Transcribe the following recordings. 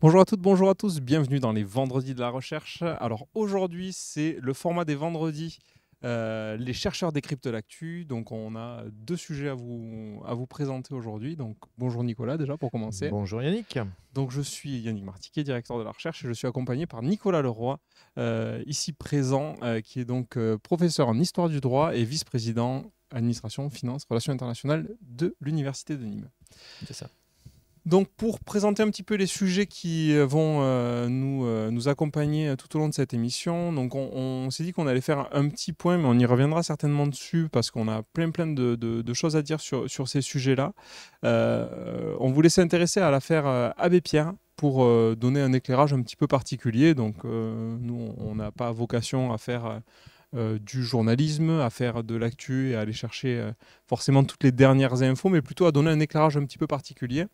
Bonjour à toutes, bonjour à tous, bienvenue dans les Vendredis de la Recherche. Alors aujourd'hui, c'est le format des vendredis. Les chercheurs décryptent l'actu. Donc on a deux sujets à vous présenter aujourd'hui. Donc bonjour Nicolas déjà pour commencer. Bonjour Yannick. Donc je suis Yannick Martiquet, directeur de la recherche, et je suis accompagné par Nicolas Leroy, ici présent, qui est donc professeur en histoire du droit et vice-président administration, finance, relations internationales de l'Université de Nîmes. C'est ça. Donc pour présenter un petit peu les sujets qui vont nous accompagner tout au long de cette émission, donc on s'est dit qu'on allait faire un petit point, mais on y reviendra certainement dessus parce qu'on a plein de choses à dire sur ces sujets-là. On voulait s'intéresser à l'affaire Abbé Pierre pour donner un éclairage un petit peu particulier. Donc nous, on n'a pas vocation à faire du journalisme, à faire de l'actu et à aller chercher forcément toutes les dernières infos, mais plutôt à donner un éclairage un petit peu particulier.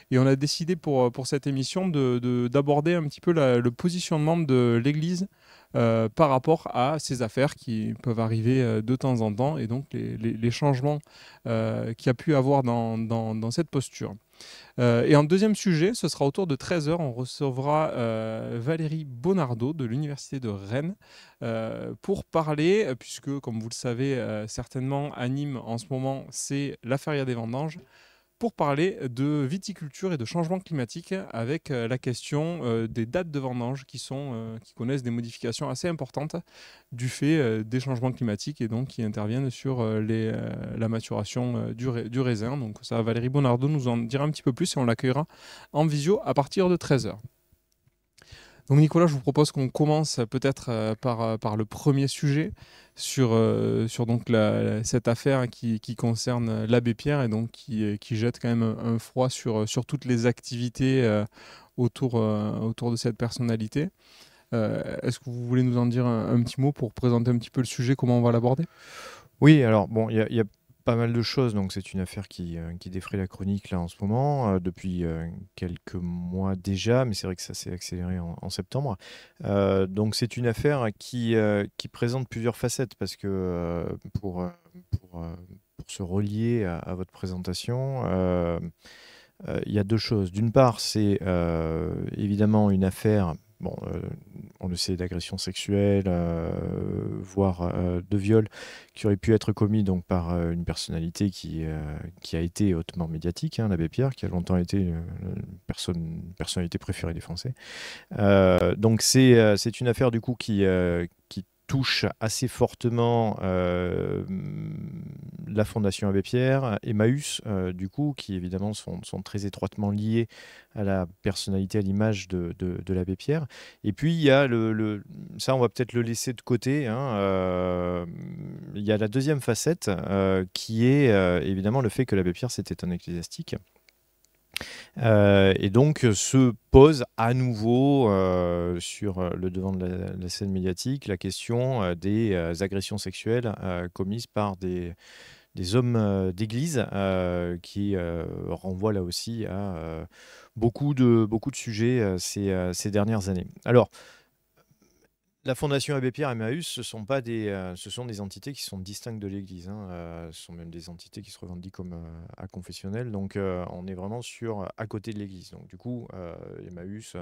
Et on a décidé pour cette émission d'aborder un petit peu le positionnement de l'Église par rapport à ces affaires qui peuvent arriver de temps en temps et donc les changements qu'il y a pu avoir dans cette posture. Et en deuxième sujet, ce sera autour de 13 heures. On recevra Valérie Bonardo de l'Université de Rennes pour parler, puisque comme vous le savez certainement, à Nîmes en ce moment, c'est la feria des vendanges, pour parler de viticulture et de changement climatique avec la question des dates de vendange qui connaissent des modifications assez importantes du fait des changements climatiques et donc qui interviennent sur la maturation du raisin. Donc ça, Valérie Bonardo nous en dira un petit peu plus et on l'accueillera en visio à partir de 13 heures. Donc Nicolas, je vous propose qu'on commence peut-être par le premier sujet sur donc cette affaire qui concerne l'abbé Pierre et donc qui jette quand même un froid sur toutes les activités autour de cette personnalité. Est-ce que vous voulez nous en dire un petit mot pour présenter un petit peu le sujet, comment on va l'aborder? Oui, alors bon, il y a pas mal de choses, donc c'est une affaire qui défraie la chronique là en ce moment, depuis quelques mois déjà, mais c'est vrai que ça s'est accéléré en septembre. Donc c'est une affaire qui présente plusieurs facettes, parce que pour, euh, pour se relier à votre présentation, il y a deux choses. D'une part, c'est évidemment une affaire, bon, on le sait, d'agression sexuelle, voire de viol, qui aurait pu être commis donc par une personnalité qui a été hautement médiatique, hein, l'abbé Pierre, qui a longtemps été une personnalité préférée des Français. Donc c'est une affaire du coup qui touche assez fortement la Fondation Abbé Pierre, Emmaüs, du coup, qui évidemment sont très étroitement liés à la personnalité, à l'image de l'abbé Pierre. Et puis il y a ça, on va peut-être le laisser de côté, hein, il y a la deuxième facette qui est évidemment le fait que l'abbé Pierre c'était un ecclésiastique. Et donc se pose à nouveau sur le devant de la scène médiatique la question des agressions sexuelles commises par des hommes d'église, qui renvoient là aussi à beaucoup de sujets ces dernières années. Alors, la Fondation Abbé Pierre et Emmaüs, ce sont des entités qui sont distinctes de l'Église, hein. Ce sont même des entités qui se revendiquent comme aconfessionnelles. Donc, on est vraiment à côté de l'Église. Donc, du coup, Emmaüs, Oui,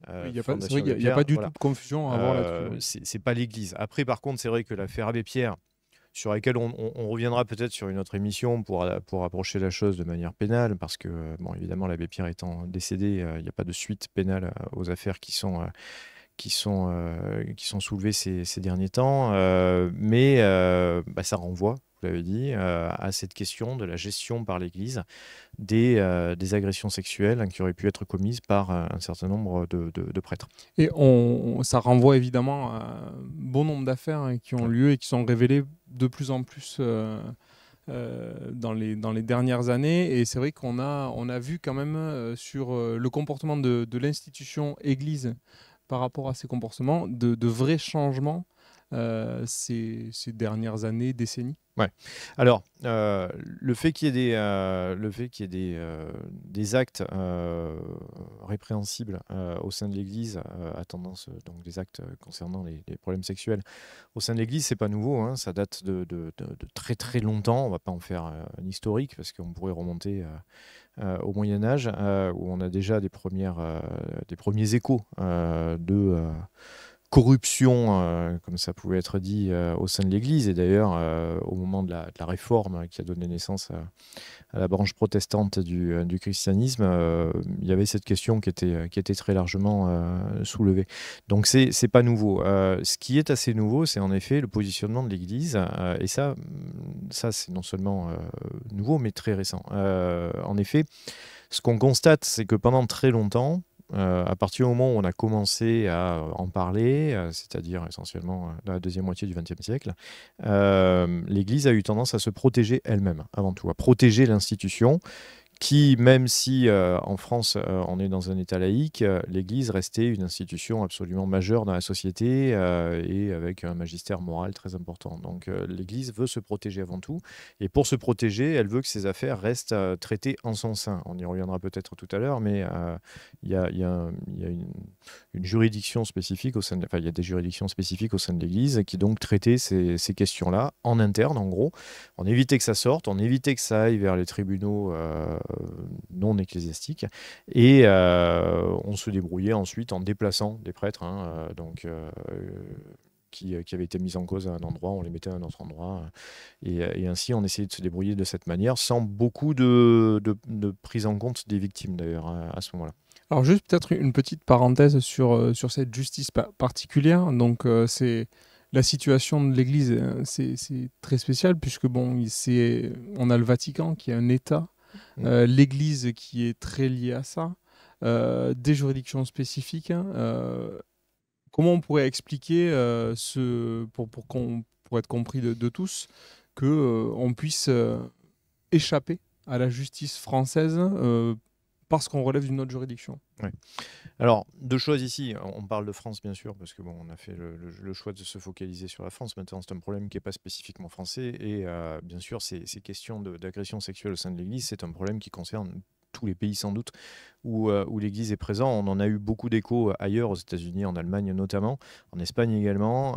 c'est vrai Fondation qu'il Abbé n'y a pas Pierre, du tout voilà. de confusion à avoir là-dessus. Oui. C'est pas l'Église. Après, par contre, c'est vrai que l'affaire Abbé Pierre, sur laquelle on reviendra peut-être sur une autre émission pour approcher la chose de manière pénale, parce que, bon, évidemment, l'abbé Pierre étant décédé, il n'y a pas de suite pénale aux affaires qui sont soulevés ces derniers temps, mais ça renvoie, vous l'avez dit, à cette question de la gestion par l'Église des agressions sexuelles, hein, qui auraient pu être commises par un certain nombre de prêtres. Et ça renvoie évidemment à un bon nombre d'affaires qui ont Ouais. lieu et qui sont révélées de plus en plus dans les dernières années. Et c'est vrai on a vu quand même sur le comportement de l'institution Église par rapport à ces comportements, de vrais changements ces dernières années, décennies. Ouais. Alors, le fait qu'il y ait des actes répréhensibles au sein de l'Église, à tendance, donc des actes concernant les problèmes sexuels au sein de l'Église, c'est pas nouveau, hein. Ça date de très très longtemps. On va pas en faire un historique, parce qu'on pourrait remonter au Moyen-Âge, où on a déjà des premiers échos de corruption, comme ça pouvait être dit, au sein de l'Église. Et d'ailleurs, au moment de la réforme qui a donné naissance à la branche protestante du christianisme, il y avait cette question qui était très largement soulevée. Donc c'est pas nouveau. Ce qui est assez nouveau, c'est en effet le positionnement de l'Église, et ça c'est non seulement nouveau, mais très récent. En effet, ce qu'on constate, c'est que pendant très longtemps, à partir du moment où on a commencé à en parler, c'est-à-dire essentiellement dans la deuxième moitié du XXe siècle, l'Église a eu tendance à se protéger elle-même, avant tout, à protéger l'institution qui, même si en France on est dans un État laïque, l'Église restait une institution absolument majeure dans la société et avec un magistère moral très important. Donc l'Église veut se protéger avant tout, et pour se protéger, elle veut que ses affaires restent traitées en son sein. On y reviendra peut-être tout à l'heure, mais il y a une juridiction spécifique au sein enfin, il y a des juridictions spécifiques au sein de l'Église qui donc traitaient ces questions-là en interne, en gros. On évitait que ça sorte, on évitait que ça aille vers les tribunaux non ecclésiastiques, et on se débrouillait ensuite en déplaçant des prêtres, qui avaient été mis en cause à un endroit, on les mettait à un autre endroit, et ainsi on essayait de se débrouiller de cette manière, sans beaucoup de prise en compte des victimes d'ailleurs à ce moment-là. Alors juste peut-être une petite parenthèse sur cette justice particulière. Donc c'est la situation de l'Église, c'est très spécial puisque bon, on a le Vatican qui est un État, l'Église qui est très liée à ça, des juridictions spécifiques. Comment on pourrait expliquer pour être compris de tous, que on puisse échapper à la justice française parce qu'on relève d'une autre juridiction? Ouais. Alors, deux choses ici. On parle de France, bien sûr, parce que bon, on a fait le choix de se focaliser sur la France. Maintenant, c'est un problème qui n'est pas spécifiquement français. Et bien sûr, ces questions d'agression sexuelle au sein de l'Église, c'est un problème qui concerne tous les pays sans doute où l'Église est présente. On en a eu beaucoup d'échos ailleurs, aux États-Unis, en Allemagne notamment, en Espagne également,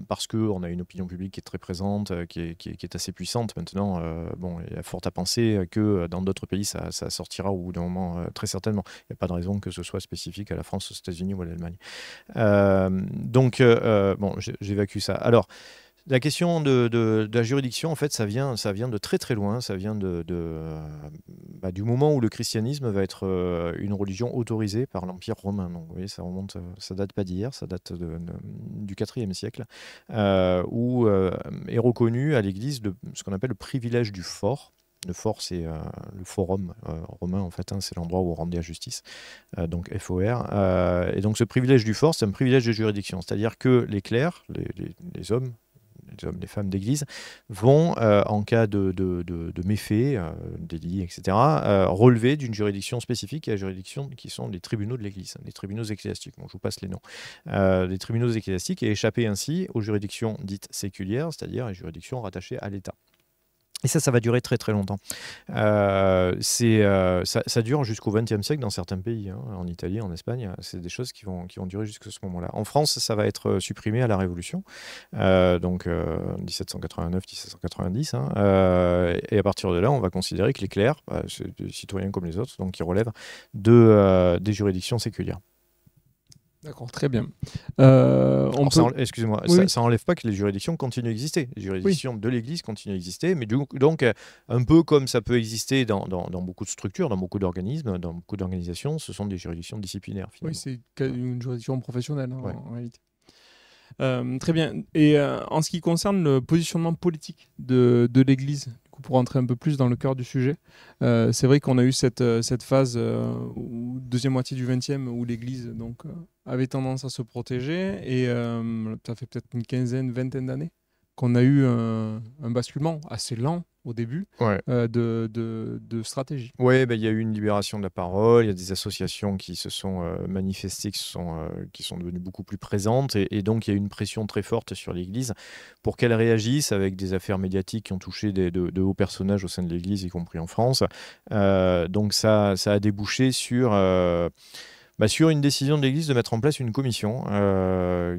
parce qu'on a une opinion publique qui est très présente, qui est assez puissante. Maintenant, bon, il y a fort à penser que dans d'autres pays, ça sortira au bout d'un moment, très certainement. Il n'y a pas de raison que ce soit spécifique à la France, aux États-Unis ou à l'Allemagne. Bon, j'évacue ça. Alors, la question de la juridiction, en fait, ça vient de très très loin. Ça vient du moment où le christianisme va être une religion autorisée par l'Empire romain. Donc, vous voyez, ça date pas d'hier, ça date du IVe siècle, où est reconnu à l'Église ce qu'on appelle le privilège du fort. Le fort, c'est le forum romain, en fait, c'est l'endroit où on rendait la justice, donc FOR. Et donc ce privilège du fort, c'est un privilège de juridiction, c'est-à-dire que les clercs, les hommes, les femmes d'église, vont, en cas de méfaits, délits, etc., relever d'une juridiction spécifique, et la juridiction qui sont les tribunaux de l'église, les tribunaux ecclésiastiques. Bon, je vous passe les noms. Les tribunaux ecclésiastiques, et échapper ainsi aux juridictions dites séculières, c'est-à-dire les juridictions rattachées à l'État. Et ça va durer très très longtemps. Ça dure jusqu'au XXe siècle dans certains pays, en Italie, en Espagne. C'est des choses qui vont durer jusqu'à ce moment-là. En France, ça va être supprimé à la Révolution, donc 1789-1790. Et à partir de là, on va considérer que les clercs, c'est des citoyens comme les autres, donc qui relèvent des juridictions séculières. D'accord, très bien. Excusez-moi, oui. Ça n'enlève pas que les juridictions continuent à exister. Les juridictions de l'Église continuent à exister, mais donc un peu comme ça peut exister dans beaucoup de structures, dans beaucoup d'organismes, dans beaucoup d'organisations, ce sont des juridictions disciplinaires, finalement. Oui, c'est une juridiction professionnelle, ouais. en réalité. Très bien. Et en ce qui concerne le positionnement politique de l'Église, pour entrer un peu plus dans le cœur du sujet, c'est vrai qu'on a eu cette phase deuxième moitié du XXe où l'Église avait tendance à se protéger, et ça fait peut-être une vingtaine d'années qu'on a eu un basculement assez lent au début, de stratégie. Oui, il y a eu une libération de la parole, il y a des associations qui se sont manifestées, qui sont devenues beaucoup plus présentes, et donc il y a eu une pression très forte sur l'Église pour qu'elle réagisse, avec des affaires médiatiques qui ont touché de hauts personnages au sein de l'Église, y compris en France. Donc ça a débouché sur une décision de l'Église de mettre en place une commission,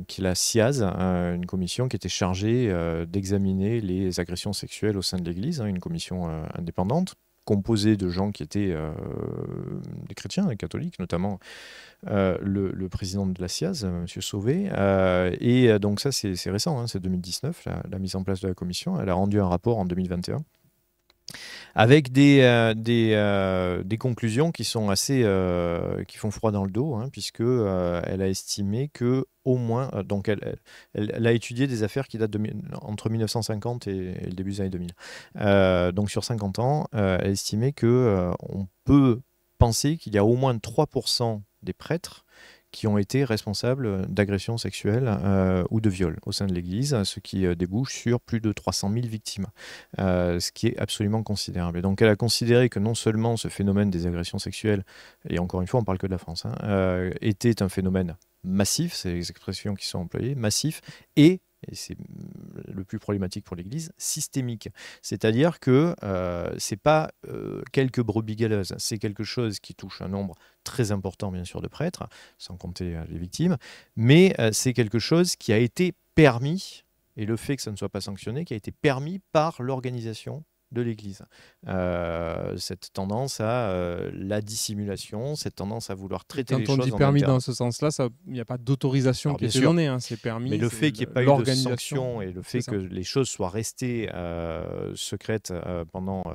qui est la SIAZ, une commission qui était chargée d'examiner les agressions sexuelles au sein de l'Église, une commission indépendante, composé de gens qui étaient des chrétiens, des catholiques, notamment le président de la SIAZ, M. Sauvé. Donc ça, c'est récent, hein, c'est 2019, la mise en place de la commission. Elle a rendu un rapport en 2021 avec des conclusions qui sont assez qui font froid dans le dos, hein, puisque elle a estimé que au moins donc elle a étudié des affaires qui datent entre 1950 et le début des années 2000. Donc sur 50 ans, elle a estimé que on peut penser qu'il y a au moins 3% des prêtres qui ont été responsables d'agressions sexuelles ou de viols au sein de l'Église, ce qui débouche sur plus de 300 000 victimes, ce qui est absolument considérable. Et donc elle a considéré que non seulement ce phénomène des agressions sexuelles, et encore une fois on parle que de la France, hein, était un phénomène massif, c'est les expressions qui sont employées, massif, et c'est le plus problématique pour l'Église, systémique. C'est-à-dire que c'est pas quelques brebis galeuses, c'est quelque chose qui touche un nombre très important, bien sûr, de prêtres, sans compter les victimes, mais c'est quelque chose qui a été permis, et le fait que ça ne soit pas sanctionné, qui a été permis par l'organisation de l'Église. Cette tendance à la dissimulation, cette tendance à vouloir traiter les choses en Quand on dit permis dans ce sąsens-là, il n'y a pas d'autorisation qui est donnée, hein, c'est permis. Mais le fait qu'il n'y ait pas eu de sanction et le fait que les choses soient restées secrètes pendant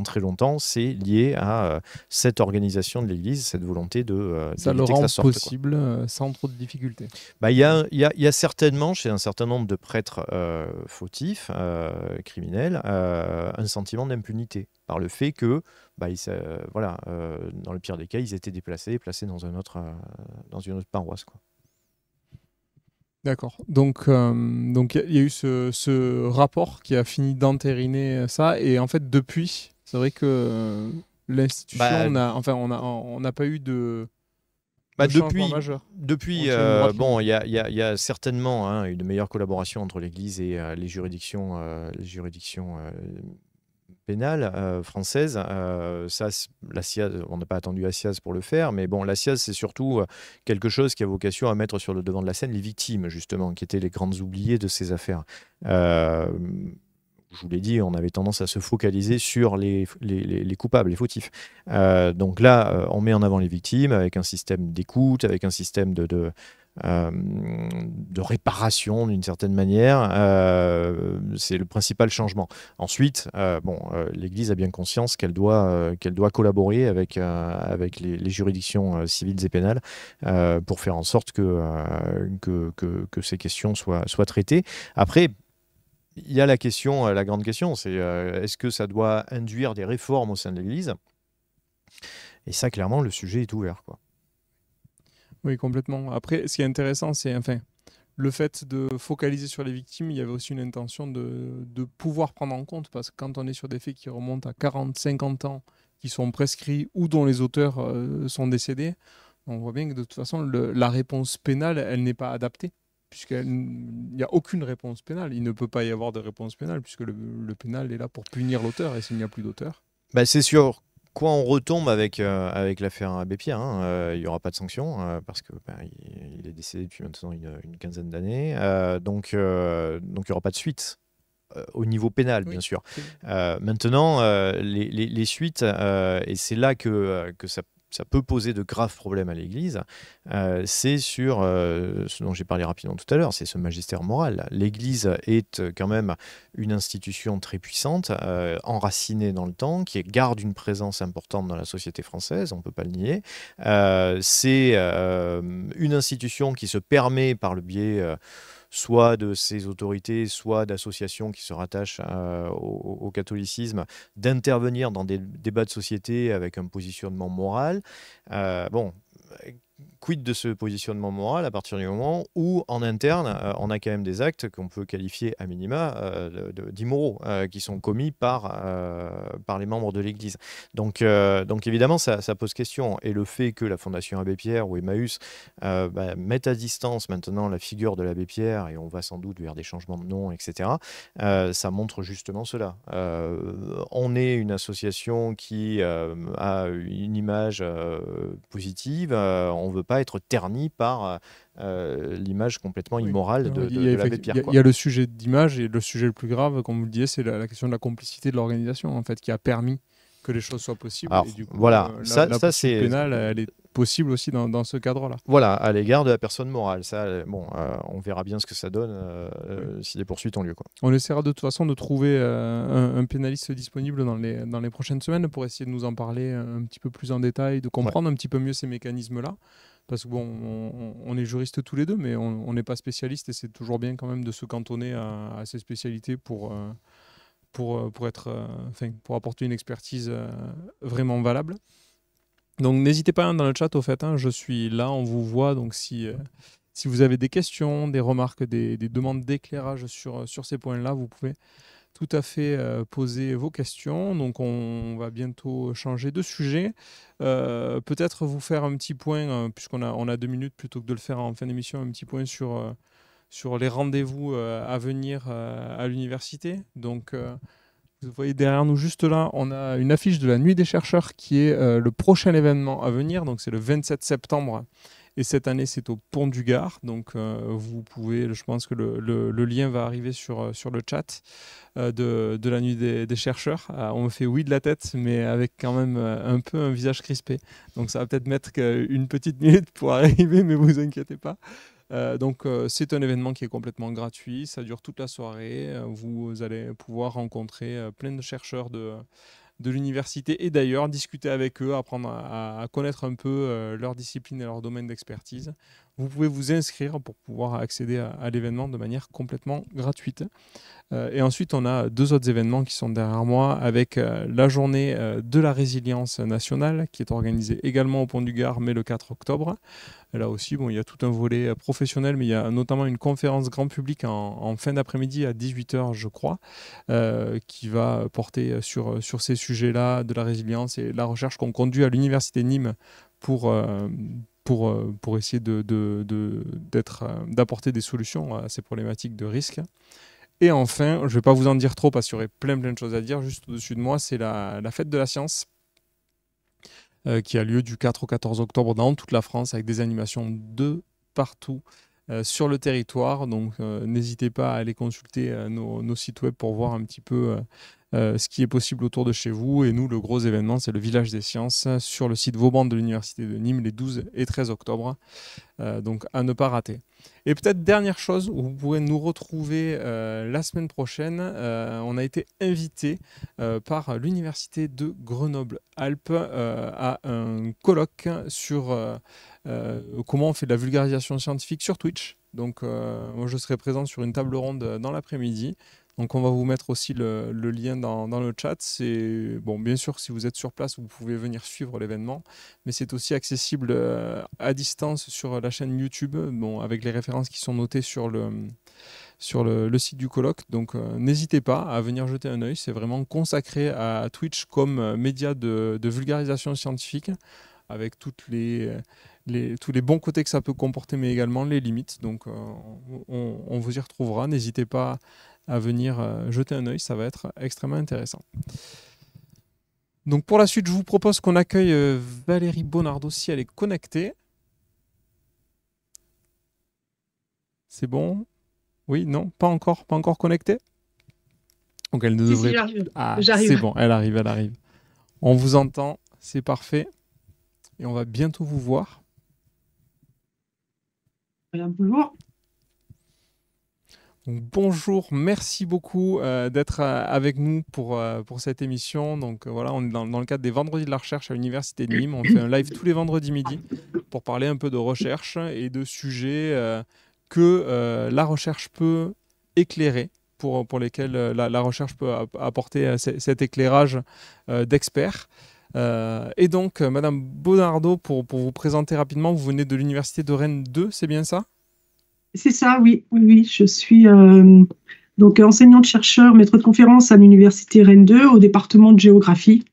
très longtemps, c'est lié à cette organisation de l'Église, cette volonté de ça le rend possible sans trop de difficultés. Il y a certainement chez un certain nombre de prêtres fautifs, criminels, un sentiment d'impunité par le fait que, dans le pire des cas, ils étaient placés dans une autre paroisse, quoi. D'accord. Donc il y a eu ce rapport qui a fini d'entériner ça, et en fait depuis, c'est vrai que l'institution on n'a pas eu de changement majeur. Depuis, il y a certainement une meilleure collaboration entre l'Église et les juridictions pénales françaises. Ça, la SIAZ, on n'a pas attendu la SIAZ pour le faire, mais bon, la SIAZ, c'est surtout quelque chose qui a vocation à mettre sur le devant de la scène les victimes, justement, qui étaient les grandes oubliées de ces affaires. Je vous l'ai dit, on avait tendance à se focaliser sur les coupables, les fautifs. Donc là, on met en avant les victimes avec un système d'écoute, avec un système de réparation d'une certaine manière. C'est le principal changement. Ensuite, l'Église a bien conscience qu'elle doit collaborer avec les juridictions civiles et pénales pour faire en sorte que ces questions soient traitées. Après, il y a la grande question, c'est est-ce que ça doit induire des réformes au sein de l'Église ? Et ça, clairement, le sujet est ouvert, quoi. Oui, complètement. Après, ce qui est intéressant, c'est le fait de focaliser sur les victimes. Il y avait aussi une intention de pouvoir prendre en compte, parce que quand on est sur des faits qui remontent à 40, 50 ans, qui sont prescrits ou dont les auteurs sont décédés, on voit bien que de toute façon, la réponse pénale, elle n'est pas adaptée, puisqu'il n'y a aucune réponse pénale. Il ne peut pas y avoir de réponse pénale, puisque le pénal est là pour punir l'auteur, et s'il n'y a plus d'auteur... C'est sûr. Quoi, on retombe avec l'affaire Abbé Pierre, hein. Il n'y aura pas de sanction parce que il est décédé depuis maintenant une quinzaine d'années. Donc il n'y aura pas de suite au niveau pénal, bien sûr. Maintenant, les suites, et c'est là que ça peut poser de graves problèmes à l'Église, c'est sur ce dont j'ai parlé rapidement tout à l'heure, c'est ce magistère moral. L'Église est quand même une institution très puissante, enracinée dans le temps, qui garde une présence importante dans la société française, on ne peut pas le nier. C'est une institution qui se permet, par le biais soit de ces autorités, soit d'associations qui se rattachent au catholicisme, d'intervenir dans des débats de société avec un positionnement moral. Quid de ce positionnement moral à partir du moment où, en interne, on a quand même des actes qu'on peut qualifier à minima d'immoraux, qui sont commis par les membres de l'Église. Donc évidemment, ça pose question. Et le fait que la Fondation Abbé Pierre ou Emmaüs mettent à distance maintenant la figure de l'Abbé Pierre, et on va sans doute vers des changements de nom, etc., ça montre justement cela. On est une association qui a une image positive, on ne veut pas être terni par l'image complètement immorale de l'abbé Pierre. Il y a le sujet d'image, et le sujet le plus grave, comme vous le disiez, c'est la question de la complicité de l'organisation, en fait, qui a permis que les choses soient possibles. Alors, et du coup, voilà, la poursuite pénale, elle est possible aussi dans ce cadre-là. Voilà, à l'égard de la personne morale. Ça, on verra bien ce que ça donne si les poursuites ont lieu, quoi. On essaiera de toute façon de trouver un pénaliste disponible dans les prochaines semaines pour essayer de nous en parler un petit peu plus en détail, de comprendre un petit peu mieux ces mécanismes-là. Parce que on est juristes tous les deux, mais on n'est pas spécialistes, et c'est toujours bien quand même de se cantonner à ces spécialités pour apporter une expertise vraiment valable. Donc n'hésitez pas dans le chat, au fait, je suis là, on vous voit, donc si vous avez des questions, des remarques, des demandes d'éclairage sur ces points-là, vous pouvez tout à fait poser vos questions. Donc on va bientôt changer de sujet. Peut-être vous faire un petit point, puisqu'on a 2 minutes, plutôt que de le faire en fin d'émission, un petit point sur les rendez-vous à venir à l'université. Donc vous voyez derrière nous, juste là, on a une affiche de la Nuit des chercheurs qui est le prochain événement à venir. Donc c'est le 27 septembre. Et cette année, c'est au Pont du Gard. Donc vous pouvez, je pense que le lien va arriver sur le chat de la Nuit des chercheurs. On me fait oui de la tête, mais avec quand même un peu un visage crispé. Donc ça va peut-être mettre une petite minute pour arriver, mais vous inquiétez pas. Donc c'est un événement qui est complètement gratuit, ça dure toute la soirée, vous allez pouvoir rencontrer plein de chercheurs de l'université et d'ailleurs discuter avec eux, apprendre à connaître un peu leur discipline et leur domaine d'expertise. Vous pouvez vous inscrire pour pouvoir accéder à l'événement de manière complètement gratuite. Et ensuite, on a 2 autres événements qui sont derrière moi, avec la journée de la résilience nationale qui est organisée également au Pont du Gard, mais le 4 octobre. Et là aussi, il y a tout un volet professionnel, mais il y a notamment une conférence grand public en fin d'après-midi à 18h, je crois, qui va porter sur ces sujets-là de la résilience et la recherche qu'on conduit à l'université Nîmes pour essayer d'apporter des solutions à ces problématiques de risque. Et enfin, je ne vais pas vous en dire trop parce qu'il y aurait plein de choses à dire. Juste au-dessus de moi, c'est la fête de la science qui a lieu du 4 au 14 octobre dans toute la France, avec des animations de partout sur le territoire. Donc n'hésitez pas à aller consulter nos sites web pour voir un petit peu ce qui est possible autour de chez vous. Et nous, le gros événement, c'est le Village des Sciences sur le site Vauban de l'Université de Nîmes les 12 et 13 octobre. Donc à ne pas rater. Et peut-être dernière chose, où vous pourrez nous retrouver la semaine prochaine. On a été invité par l'Université de Grenoble-Alpes à un colloque sur comment on fait de la vulgarisation scientifique sur Twitch. Donc moi je serai présent sur une table ronde dans l'après-midi. Donc on va vous mettre aussi le lien dans le chat. C'est bon, bien sûr, si vous êtes sur place, vous pouvez venir suivre l'événement, mais c'est aussi accessible à distance sur la chaîne YouTube, avec les références qui sont notées sur le site du colloque. Donc n'hésitez pas à venir jeter un œil. C'est vraiment consacré à Twitch comme média de vulgarisation scientifique, avec tous les bons côtés que ça peut comporter, mais également les limites. Donc on vous y retrouvera. N'hésitez pas à venir jeter un œil, ça va être extrêmement intéressant. Donc pour la suite, je vous propose qu'on accueille Valérie Bonardo si elle est connectée. C'est bon? Oui, non? Pas encore connectée? Donc elle ne devrait... Si, j'arrive. Ah, c'est bon, elle arrive. On vous entend, c'est parfait. Et on va bientôt vous voir. Bonjour. Donc, bonjour, merci beaucoup d'être avec nous pour cette émission. Donc voilà, on est dans le cadre des Vendredis de la Recherche à l'Université de Nîmes. On fait un live tous les vendredis midi pour parler un peu de recherche et de sujets que la recherche peut éclairer, pour lesquels la recherche peut apporter cet éclairage d'experts. Et donc, Madame Bonardo, pour vous présenter rapidement, vous venez de l'Université de Rennes 2, c'est bien ça? C'est ça, oui. Je suis donc enseignante-chercheur, maître de conférence à l'Université Rennes 2 au département de géographie.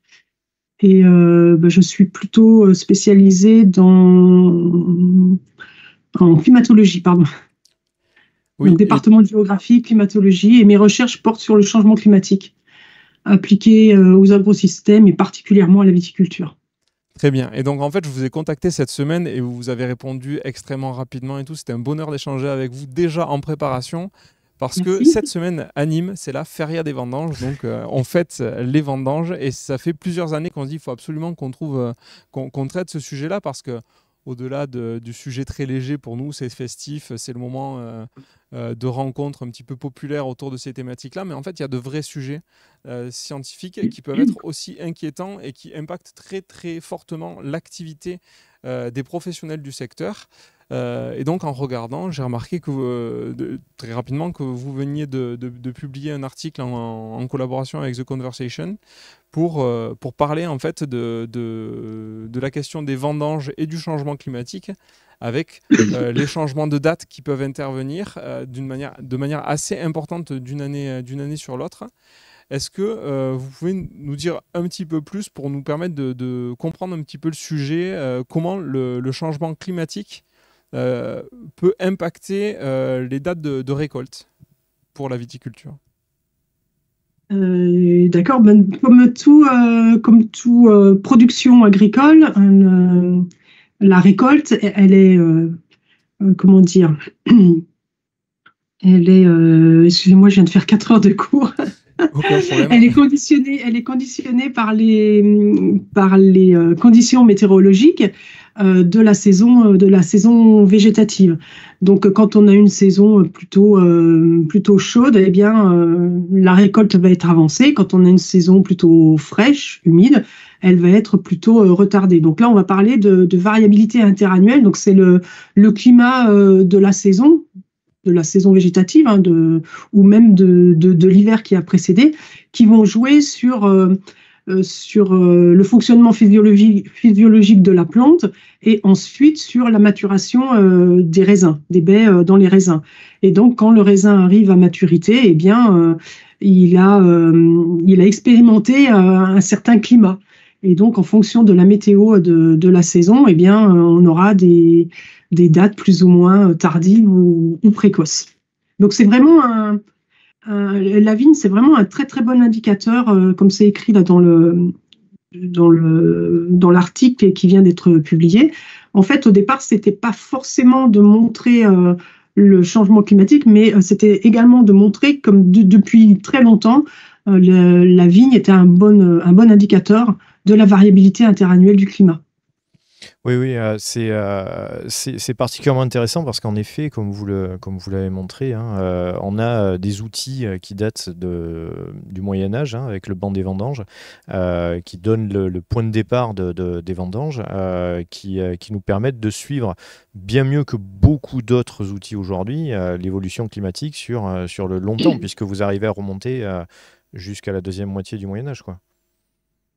Et je suis plutôt spécialisée en climatologie, pardon. Oui, donc, département de géographie, climatologie, et mes recherches portent sur le changement climatique appliqué aux agrosystèmes et particulièrement à la viticulture. Très bien. Et donc, en fait, je vous ai contacté cette semaine et vous avez répondu extrêmement rapidement et tout. C'était un bonheur d'échanger avec vous déjà en préparation. Parce que Merci. cette semaine à Nîmes, c'est la Feria des vendanges. Donc, on fête les vendanges. Et ça fait plusieurs années qu'on se dit qu'il faut absolument qu'on traite ce sujet-là. Parce que au-delà du sujet très léger pour nous, c'est festif, c'est le moment de rencontres un petit peu populaires autour de ces thématiques-là. Mais en fait, il y a de vrais sujets scientifiques qui peuvent être aussi inquiétants et qui impactent très, très fortement l'activité des professionnels du secteur. Et donc, en regardant, j'ai remarqué très rapidement que vous veniez de publier un article en collaboration avec The Conversation pour parler en fait de la question des vendanges et du changement climatique avec les changements de date qui peuvent intervenir de manière assez importante d'une année sur l'autre. Est-ce que vous pouvez nous dire un petit peu plus pour nous permettre de comprendre un petit peu le sujet, comment le changement climatique peut impacter les dates de récolte pour la viticulture? D'accord, ben, comme tout production agricole, la récolte, elle est, comment dire, elle est, excusez-moi, je viens de faire 4 heures de cours. Aucun problème. Elle est conditionnée par les conditions météorologiques de la saison végétative. Donc, quand on a une saison plutôt chaude, eh bien, la récolte va être avancée. Quand on a une saison plutôt fraîche, humide, elle va être plutôt retardée. Donc là, on va parler de variabilité interannuelle. Donc, c'est le climat de la saison végétative, hein, ou même de l'hiver qui a précédé, qui vont jouer sur le fonctionnement physiologique de la plante et ensuite sur la maturation des raisins, des baies dans les raisins. Et donc, quand le raisin arrive à maturité, eh bien, il a expérimenté un certain climat. Et donc, en fonction de la météo de la saison, eh bien, on aura des dates plus ou moins tardives ou précoces. Donc, c'est vraiment la vigne, c'est vraiment un très, très bon indicateur, comme c'est écrit là dans l'article qui vient d'être publié. En fait, au départ, c'était pas forcément de montrer le changement climatique, mais c'était également de montrer, comme depuis très longtemps, la vigne était un bon indicateur de la variabilité interannuelle du climat. Oui, c'est particulièrement intéressant parce qu'en effet, comme vous l'avez montré, hein, on a des outils qui datent du Moyen-Âge, hein, avec le banc des vendanges, qui donne le point de départ des vendanges, qui nous permettent de suivre bien mieux que beaucoup d'autres outils aujourd'hui l'évolution climatique sur le long temps, puisque vous arrivez à remonter jusqu'à la deuxième moitié du Moyen-Âge, quoi.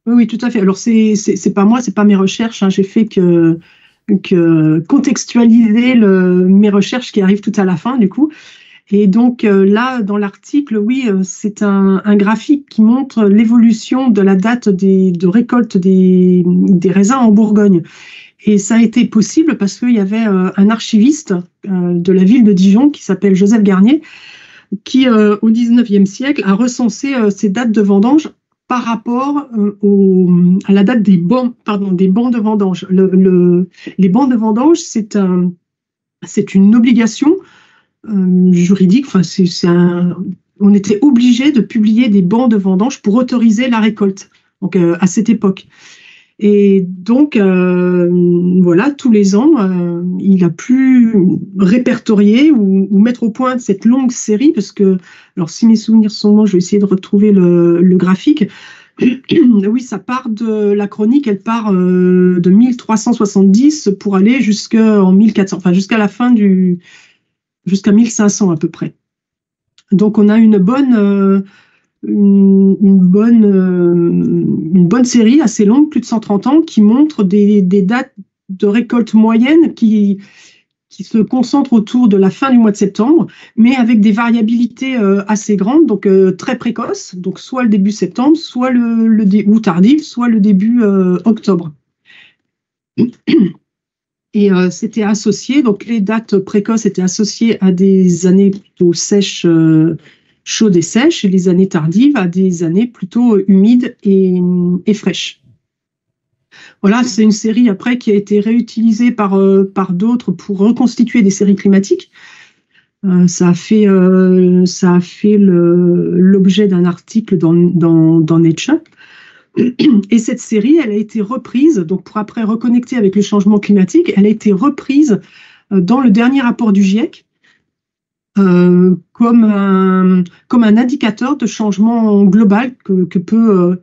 Oui, tout à fait. Alors, c'est pas moi, c'est pas mes recherches, hein. J'ai fait que contextualiser mes recherches qui arrivent tout à la fin, du coup. Et donc, là, dans l'article, oui, c'est un graphique qui montre l'évolution de la date de récolte des raisins en Bourgogne. Et ça a été possible parce qu'il y avait un archiviste de la ville de Dijon qui s'appelle Joseph Garnier, qui, au XIXe siècle, a recensé ces dates de vendange par rapport à la date des bancs de vendange. Les bancs de vendange, c'est une obligation juridique. Enfin, on était obligé de publier des bancs de vendange pour autoriser la récolte, donc, à cette époque. Et donc, voilà, tous les ans, il a pu répertorier ou mettre au point cette longue série, parce que, alors si mes souvenirs sont bons, je vais essayer de retrouver le graphique. Oui, ça part de la chronique, elle part de 1370 pour aller jusqu'en 1400, enfin jusqu'à la fin jusqu'à 1500 à peu près. Donc, on a une bonne série assez longue, plus de 130 ans, qui montre des dates de récolte moyenne qui se concentrent autour de la fin du mois de septembre, mais avec des variabilités assez grandes, donc très précoces, donc soit le début septembre, soit ou tardif, soit le début octobre. Et c'était associé, donc les dates précoces étaient associées à des années plutôt sèches, chaudes et sèches, et les années tardives à des années plutôt humides et fraîches. Voilà, c'est une série après qui a été réutilisée par d'autres pour reconstituer des séries climatiques. Ça a fait l'objet d'un article dans Nature. Et cette série, elle a été reprise, donc pour après reconnecter avec le changement climatique, elle a été reprise dans le dernier rapport du GIEC comme un indicateur de changement global que peut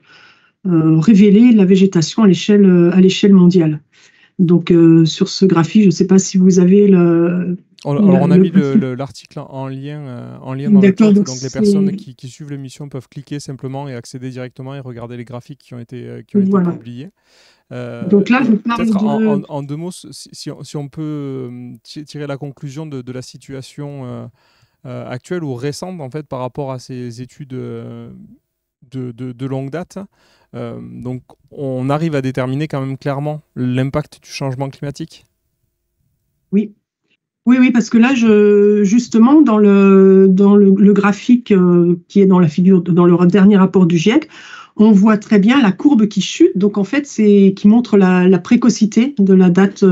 révéler la végétation à l'échelle mondiale. Donc sur ce graphique, je ne sais pas si vous avez alors, on a mis l'article en lien dans le chat, donc les personnes qui suivent l'émission peuvent cliquer simplement et accéder directement et regarder les graphiques qui ont été publiés. Donc là, je parle peut-être en deux mots, si on peut tirer la conclusion de la situation actuelle ou récente en fait par rapport à ces études de longue date. Donc on arrive à déterminer quand même clairement l'impact du changement climatique. Oui. Oui, parce que là, justement, dans le graphique qui est dans le dernier rapport du GIEC, on voit très bien la courbe qui chute. Donc, en fait, qui montre la précocité de la date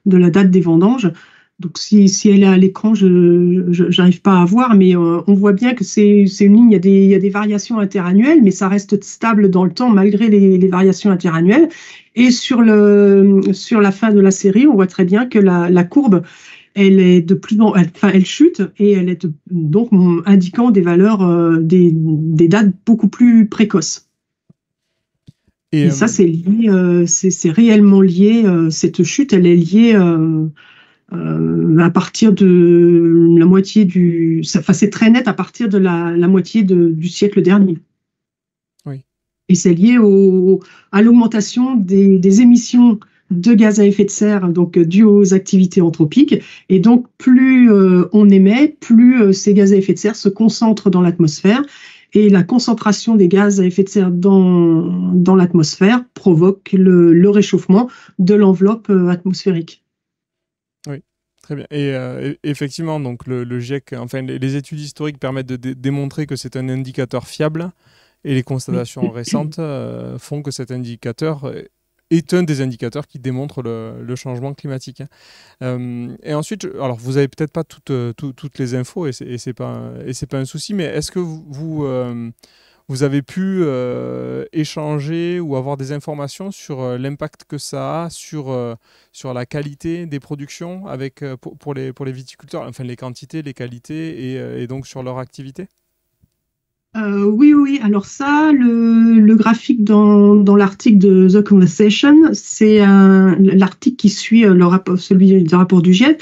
des vendanges. Donc, si elle est à l'écran, je n'arrive pas à voir, mais on voit bien que c'est une ligne. Il y a des variations interannuelles, mais ça reste stable dans le temps malgré les variations interannuelles. Et sur la fin de la série, on voit très bien que la courbe, elle est elle chute et elle est donc indiquant des valeurs, des dates beaucoup plus précoces. Et ça, c'est lié, c'est réellement lié. Cette chute, elle est liée à partir de la moitié c'est très net à partir de la moitié du siècle dernier. Oui. Et c'est lié à l'augmentation des émissions de gaz à effet de serre, donc dues aux activités anthropiques. Et donc, plus on émet, plus ces gaz à effet de serre se concentrent dans l'atmosphère. Et la concentration des gaz à effet de serre dans l'atmosphère provoque le réchauffement de l'enveloppe atmosphérique. Oui, très bien. Et effectivement, donc le GIEC, enfin les études historiques permettent de démontrer que c'est un indicateur fiable. Et les constatations récentes font que cet indicateur est un des indicateurs qui démontrent le changement climatique. Et ensuite, alors vous n'avez peut-être pas toutes les infos et c'est pas un souci, mais est-ce que vous avez pu échanger ou avoir des informations sur l'impact que ça a sur la qualité des productions pour les viticulteurs, enfin les quantités, les qualités et donc sur leur activité? Oui. Alors ça, le graphique dans l'article de The Conversation, c'est l'article qui suit celui du rapport du GIEC.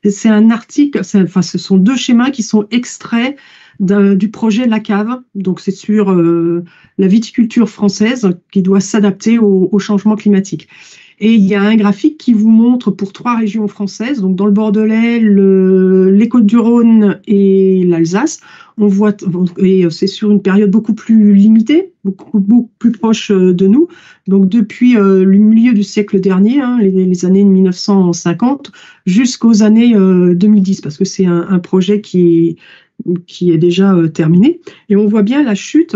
C'est un article, ce sont deux schémas qui sont extraits du projet La Cave. Donc c'est sur la viticulture française qui doit s'adapter au changement climatique. Et il y a un graphique qui vous montre pour 3 régions françaises, donc dans le Bordelais, les Côtes-du-Rhône et l'Alsace. On voit, et c'est sur une période beaucoup plus limitée, beaucoup plus proche de nous. Donc depuis le milieu du siècle dernier, les années 1950, jusqu'aux années 2010, parce que c'est un projet qui est déjà terminé. Et on voit bien la chute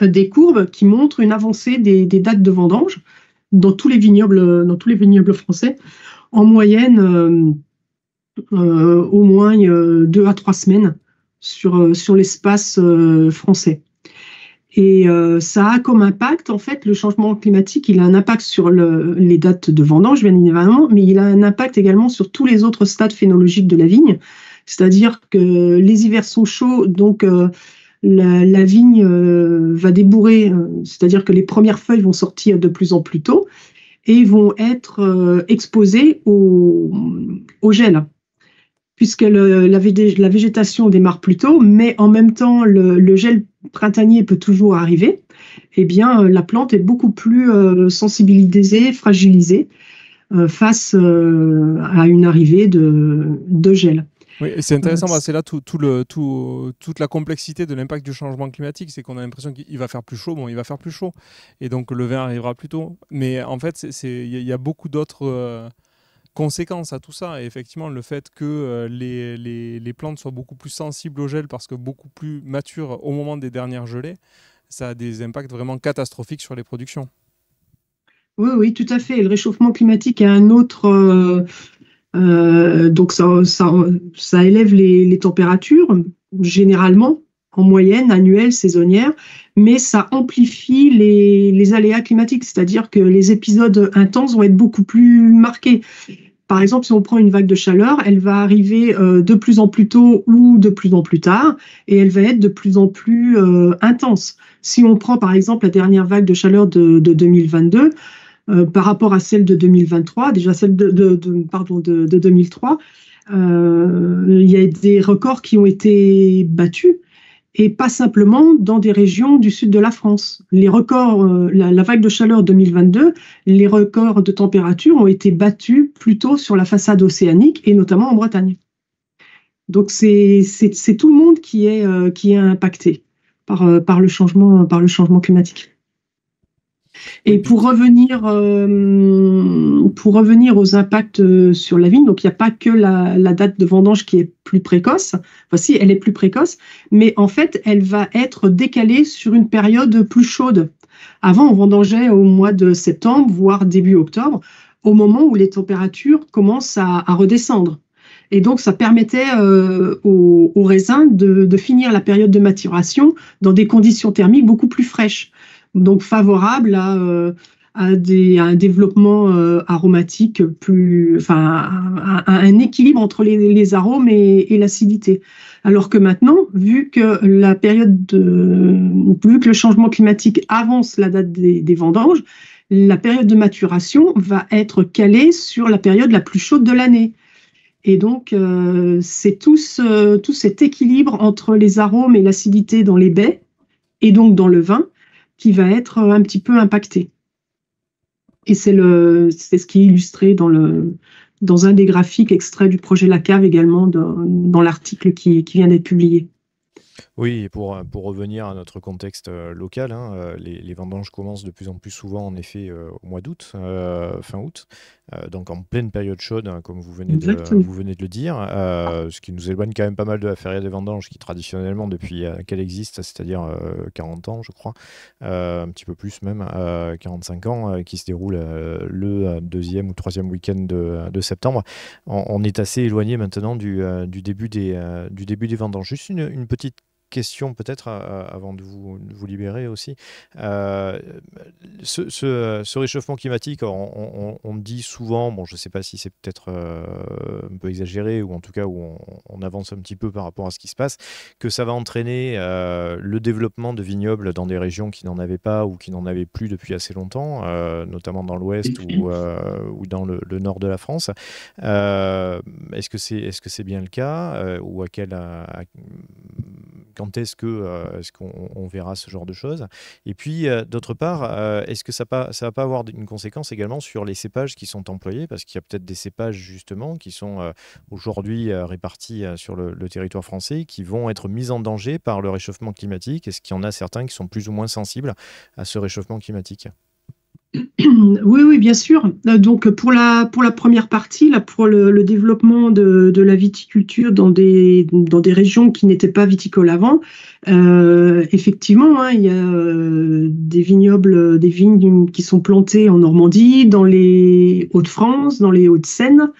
des courbes qui montrent une avancée des dates de vendange dans tous les vignobles français, en moyenne au moins 2 à 3 semaines sur l'espace français. Et ça a comme impact, en fait, le changement climatique, il a un impact sur les dates de vendange, bien évidemment, mais il a un impact également sur tous les autres stades phénologiques de la vigne. C'est-à-dire que les hivers sont chauds, donc la vigne va débourrer, c'est-à-dire que les premières feuilles vont sortir de plus en plus tôt et vont être exposées au gel, puisque la végétation démarre plus tôt, mais en même temps, le gel printanier peut toujours arriver. Eh bien, la plante est beaucoup plus sensibilisée, fragilisée face à une arrivée de gel. Oui, et c'est intéressant, c'est là toute la complexité de l'impact du changement climatique, c'est qu'on a l'impression qu'il va faire plus chaud, il va faire plus chaud, et donc le vin arrivera plus tôt. Mais en fait, il y a beaucoup d'autres conséquences à tout ça, et effectivement, le fait que les plantes soient beaucoup plus sensibles au gel parce que beaucoup plus matures au moment des dernières gelées, ça a des impacts vraiment catastrophiques sur les productions. Oui, oui, tout à fait. Et le réchauffement climatique est un autre. Donc, ça élève les températures, généralement, en moyenne, annuelle, saisonnière, mais ça amplifie les aléas climatiques, c'est-à-dire que les épisodes intenses vont être beaucoup plus marqués. Par exemple, si on prend une vague de chaleur, elle va arriver de plus en plus tôt ou de plus en plus tard, et elle va être de plus en plus intense. Si on prend par exemple la dernière vague de chaleur de 2022, par rapport à celle de 2023, déjà celle de 2003, il y a des records qui ont été battus et pas simplement dans des régions du sud de la France. Les records, la vague de chaleur 2022, les records de température ont été battus plutôt sur la façade océanique et notamment en Bretagne. Donc c'est tout le monde qui est impacté par le changement climatique. Et pour revenir aux impacts sur la vigne, donc il n'y a pas que la date de vendange qui est plus précoce, enfin si, elle est plus précoce, mais en fait, elle va être décalée sur une période plus chaude. Avant, on vendangeait au mois de septembre, voire début octobre, au moment où les températures commencent à redescendre. Et donc, ça permettait aux raisins de finir la période de maturation dans des conditions thermiques beaucoup plus fraîches, donc favorable à un développement aromatique à un équilibre entre les arômes et l'acidité. Alors que maintenant, vu que le changement climatique avance la date des vendanges, la période de maturation va être calée sur la période la plus chaude de l'année. Et donc, c'est tout cet équilibre entre les arômes et l'acidité dans les baies, et donc dans le vin, qui va être un petit peu impacté. Et c'est ce qui est illustré dans un des graphiques extraits du projet La Cave également, dans l'article qui vient d'être publié. Oui, et pour revenir à notre contexte local, les vendanges commencent de plus en plus souvent, en effet, au mois d'août, fin août, donc en pleine période chaude, hein, comme vous venez de le dire, ce qui nous éloigne quand même pas mal de la feria des vendanges, qui traditionnellement, depuis qu'elle existe, c'est-à-dire 40 ans, je crois, un petit peu plus même, 45 ans, qui se déroule le deuxième ou troisième week-end de septembre. On est assez éloigné maintenant du début des vendanges. Juste une petite question peut-être avant de vous libérer aussi. Ce réchauffement climatique, on dit souvent, bon, je ne sais pas si c'est peut-être un peu exagéré, ou en tout cas où on avance un petit peu par rapport à ce qui se passe, que ça va entraîner le développement de vignobles dans des régions qui n'en avaient pas ou qui n'en avaient plus depuis assez longtemps, notamment dans l'ouest ou dans le nord de la France. Est-ce que c'est bien le cas, ou quand est-ce qu'on verra ce genre de choses? Et puis, d'autre part, est-ce que ça va pas avoir une conséquence également sur les cépages qui sont employés? Parce qu'il y a peut-être des cépages, justement, qui sont aujourd'hui répartis sur le territoire français, qui vont être mis en danger par le réchauffement climatique. Est-ce qu'il y en a certains qui sont plus ou moins sensibles à ce réchauffement climatique? Oui, bien sûr. Donc pour la première partie, là, pour le développement de la viticulture dans des régions qui n'étaient pas viticoles avant, effectivement, hein, il y a des vignes qui sont plantées en Normandie, dans les Hauts-de-France, dans les Hauts-de-Seine.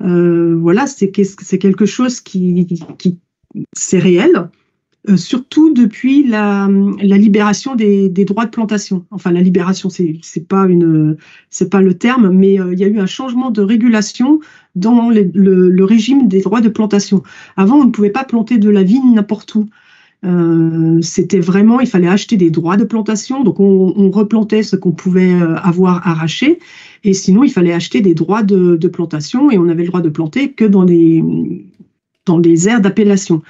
Voilà, c'est quelque chose qui c'est réel. Surtout depuis la libération des droits de plantation. Enfin, la libération, c'est pas le terme, mais il y a eu un changement de régulation dans le régime des droits de plantation. Avant, on ne pouvait pas planter de la vigne n'importe où. C'était vraiment, il fallait acheter des droits de plantation, donc on replantait ce qu'on pouvait avoir arraché, et sinon il fallait acheter des droits de plantation, et on avait le droit de planter que dans les aires d'appellation.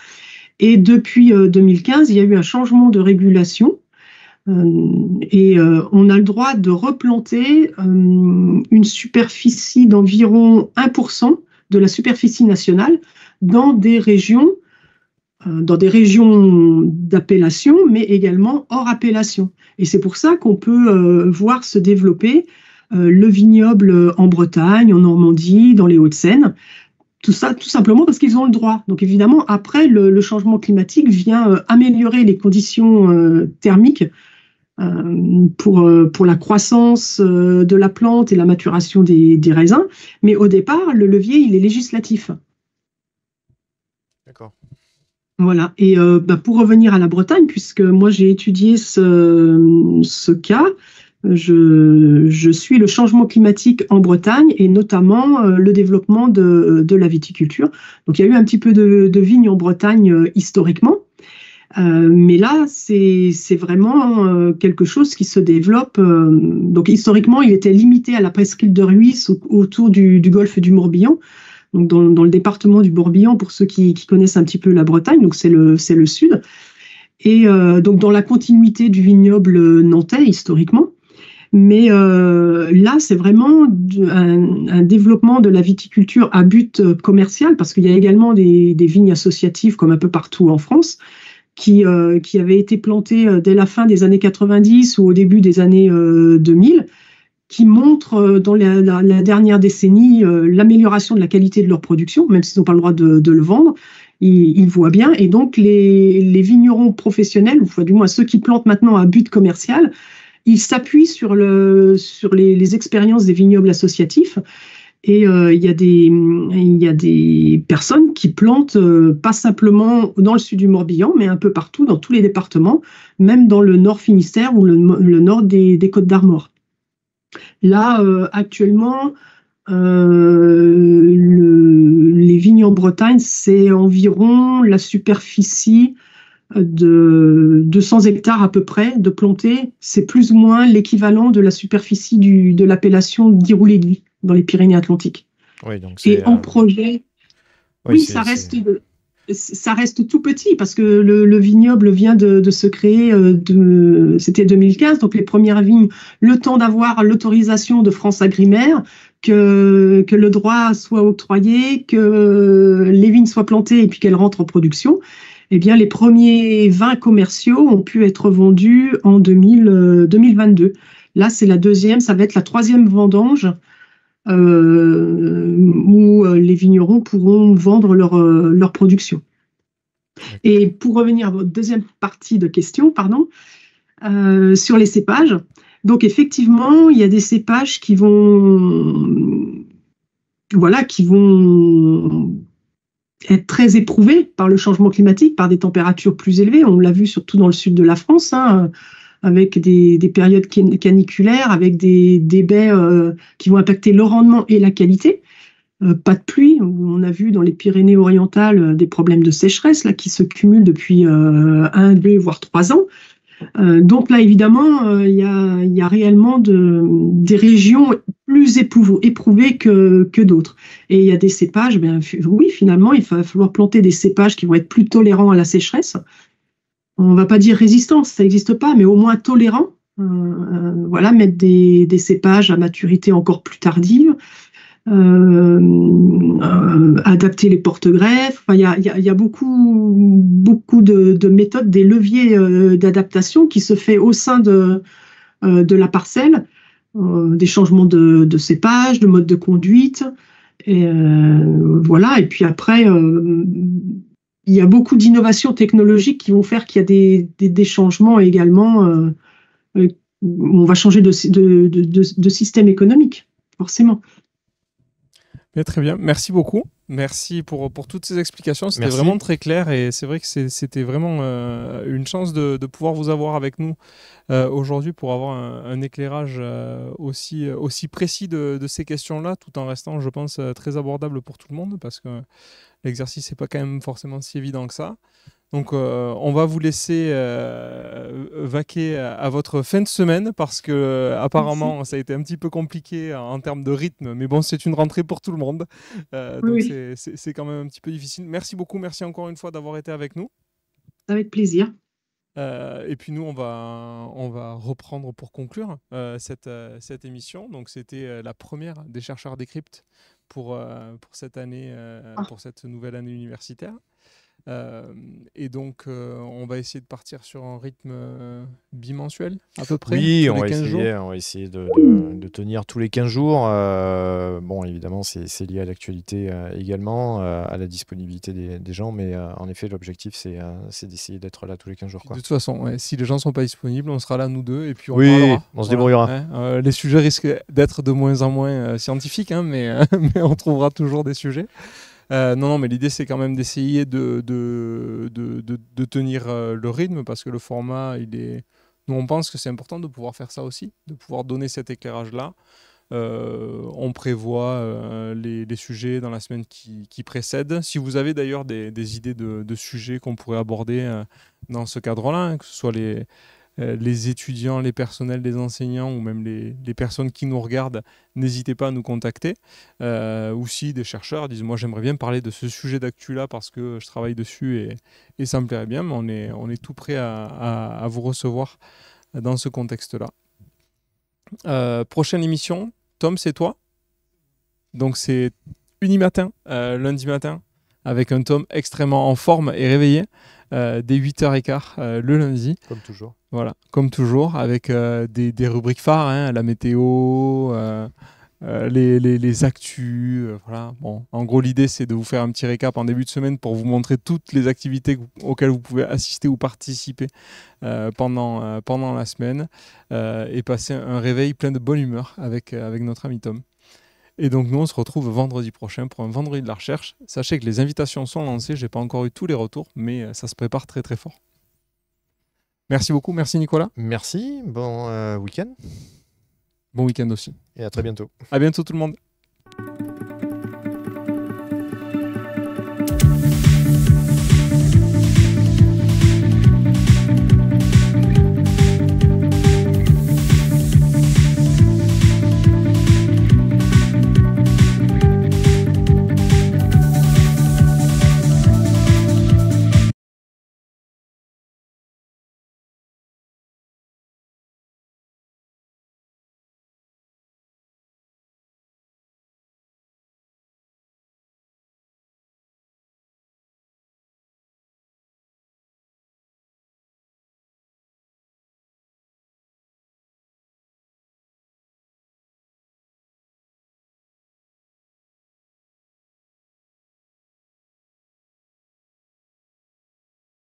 Et depuis 2015, il y a eu un changement de régulation et on a le droit de replanter une superficie d'environ 1% de la superficie nationale dans des régions d'appellation, mais également hors appellation. Et c'est pour ça qu'on peut voir se développer le vignoble en Bretagne, en Normandie, dans les Hauts-de-Seine. Tout ça, tout simplement parce qu'ils ont le droit. Donc évidemment, après, le changement climatique vient améliorer les conditions thermiques pour la croissance de la plante et la maturation des raisins. Mais au départ, le levier, il est législatif. D'accord. Voilà. Et pour revenir à la Bretagne, puisque moi j'ai étudié ce cas, je suis le changement climatique en Bretagne et notamment le développement de la viticulture. Donc il y a eu un petit peu de vignes en Bretagne historiquement. Mais là, c'est vraiment quelque chose qui se développe. Donc historiquement, il était limité à la presqu'île de Rhuys autour du golfe du Morbihan, donc dans le département du Morbihan pour ceux qui connaissent un petit peu la Bretagne, donc c'est le sud. Et donc dans la continuité du vignoble nantais historiquement. Mais là, c'est vraiment un développement de la viticulture à but commercial, parce qu'il y a également des vignes associatives comme un peu partout en France qui avaient été plantées dès la fin des années 90 ou au début des années 2000, qui montrent dans la dernière décennie l'amélioration de la qualité de leur production, même s'ils n'ont pas le droit de le vendre. Ils voient bien. Et donc, les vignerons professionnels, ou enfin, du moins ceux qui plantent maintenant à but commercial, ils s'appuient sur les expériences des vignobles associatifs. Et il y a des personnes qui plantent pas simplement dans le sud du Morbihan, mais un peu partout, dans tous les départements, même dans le nord Finistère ou le nord des Côtes-d'Armor. Là, actuellement, les vignes en Bretagne, c'est environ la superficie de 200 hectares à peu près de plantés. C'est plus ou moins l'équivalent de la superficie de l'appellation d'Irouléguy dans les Pyrénées-Atlantiques. Oui, donc Et en projet, oui, ça reste tout petit parce que le vignoble vient de se créer, c'était 2015, donc les premières vignes, le temps d'avoir l'autorisation de France Agrimaire, que le droit soit octroyé, que les vignes soient plantées et puis qu'elles rentrent en production. Eh bien, les premiers vins commerciaux ont pu être vendus en 2022. Là, c'est ça va être la troisième vendange où les vignerons pourront vendre leur production. Et pour revenir à votre deuxième partie de question, pardon, sur les cépages. Donc effectivement, il y a des cépages qui vont être très éprouvés par le changement climatique, par des températures plus élevées. On l'a vu surtout dans le sud de la France, avec des périodes caniculaires, avec des baies qui vont impacter le rendement et la qualité. Pas de pluie. On a vu dans les Pyrénées-Orientales des problèmes de sécheresse là, qui se cumulent depuis 1, 2, voire 3 ans. Donc là, évidemment, il y a réellement des régions plus éprouvées que d'autres. Et il y a des cépages, oui, finalement, il va falloir planter des cépages qui vont être plus tolérants à la sécheresse. On ne va pas dire résistants, ça n'existe pas, mais au moins tolérants. Voilà, mettre des cépages à maturité encore plus tardive. Adapter les porte-greffes. Enfin, il y a beaucoup de méthodes, des leviers d'adaptation qui se fait au sein de la parcelle, des changements de cépage, de mode de conduite. Et, voilà. Et puis après, il y a beaucoup d'innovations technologiques qui vont faire qu'il y a des changements également. On va changer de système économique, forcément. Bien, très bien, merci beaucoup. Merci pour toutes ces explications, c'était vraiment très clair et c'est vrai que c'était vraiment une chance de pouvoir vous avoir avec nous aujourd'hui pour avoir un éclairage aussi précis de ces questions-là, tout en restant, je pense, très abordable pour tout le monde parce que l'exercice n'est pas quand même forcément si évident que ça. Donc on va vous laisser vaquer à votre fin de semaine parce que apparemment ça a été un petit peu compliqué en termes de rythme, mais bon, c'est une rentrée pour tout le monde, donc c'est quand même un petit peu difficile. Merci beaucoup, merci encore une fois d'avoir été avec nous. Avec plaisir. Et puis nous on va reprendre pour conclure cette émission. Donc c'était la première des chercheurs décrypte pour cette année, pour cette nouvelle année universitaire. Et donc, on va essayer de partir sur un rythme bimensuel, à peu près, Oui, tous on les va 15 jours. essayer de tenir tous les 15 jours. Bon, évidemment, c'est lié à l'actualité également, à la disponibilité des gens, mais en effet, l'objectif, c'est d'essayer d'être là tous les 15 jours, Puis quoi. de toute façon, ouais, si les gens ne sont pas disponibles, on sera là, nous deux, et puis on Oui, parlera. on se Voilà, débrouillera. hein. Les sujets risquent d'être de moins en moins scientifiques, hein, mais on trouvera toujours des sujets. Non, mais l'idée, c'est quand même d'essayer de tenir le rythme, parce que le format, nous, on pense que c'est important de pouvoir faire ça aussi, de pouvoir donner cet éclairage-là. On prévoit les sujets dans la semaine qui précède. Si vous avez d'ailleurs des idées de sujets qu'on pourrait aborder dans ce cadre-là, hein, que ce soit les étudiants, les personnels, les enseignants ou même les personnes qui nous regardent, n'hésitez pas à nous contacter. Ou si des chercheurs disent « moi j'aimerais bien parler de ce sujet d'actu-là parce que je travaille dessus et ça me plairait bien », mais on est tout prêt à vous recevoir dans ce contexte-là. Prochaine émission, Tom, c'est toi. Donc c'est Unimatin, lundi matin, avec un Tom extrêmement en forme et réveillé, dès 8h15 le lundi. Comme toujours. Voilà, comme toujours, avec des rubriques phares, hein, la météo, les actus. Voilà. Bon, en gros, l'idée, c'est de vous faire un petit récap en début de semaine pour vous montrer toutes les activités auxquelles vous pouvez assister ou participer pendant la semaine et passer un réveil plein de bonne humeur avec notre ami Tom. Et donc, nous, on se retrouve vendredi prochain pour un vendredi de la recherche. Sachez que les invitations sont lancées. Je n'ai pas encore eu tous les retours, mais ça se prépare très, très fort. Merci beaucoup. Merci, Nicolas. Merci. Bon week-end. Bon week-end aussi. Et à très bientôt. À bientôt, tout le monde.